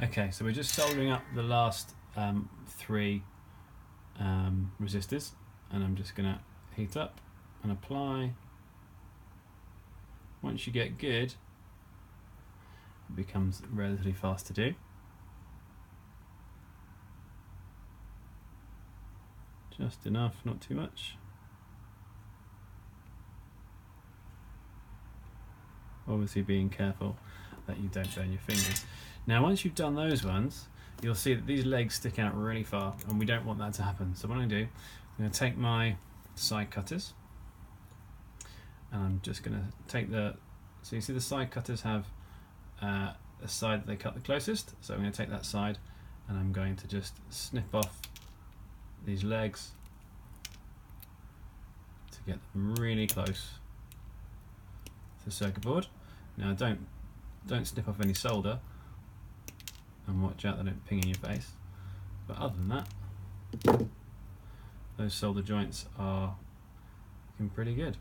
Okay, so we're just soldering up the last 3 resistors, and I'm just going to heat up and apply. Once you get good, it becomes relatively fast to do. Just enough, not too much. Obviously being careful that you don't burn your fingers. Now once you've done those ones, you'll see that these legs stick out really far, and we don't want that to happen. So what I'm going to do, I'm going to take my side cutters, and I'm just going to take so you see the side cutters have a side that they cut the closest, so I'm going to take that side and I'm going to just snip off these legs to get them really close to the circuit board. Now don't snip off any solder, and watch out they don't ping in your face, but other than that, those solder joints are looking pretty good.